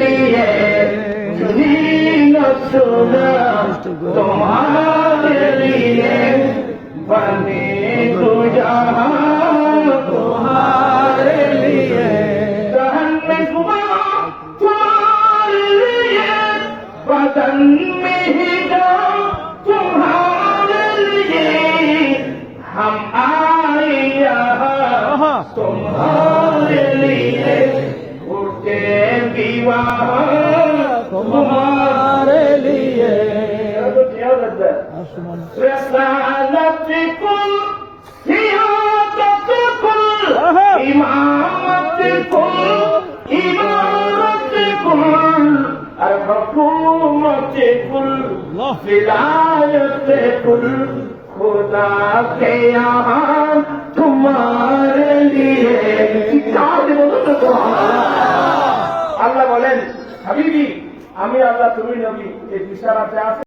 लिए सुनी न सुना तुम्हारे लिए बने गुजहां तुम्हारे लिए सहन में घुमा तुम्हारे लिए बदन में ही जाओ तुम्हारे लिए हम आए यहाँ तुम्हारे लिए उठे विवाह तुम्हारे लिए रसालत कुल सियादत कुल इमामत कुल इमारत कुल और हुकूमत कुल विलायत कुल खुदा के यहाँ तुम्हारे लिए আল্লাহ বলেন হাবিবি আমি আল্লাহ তুমি নবী এই ইশারাতে আছে।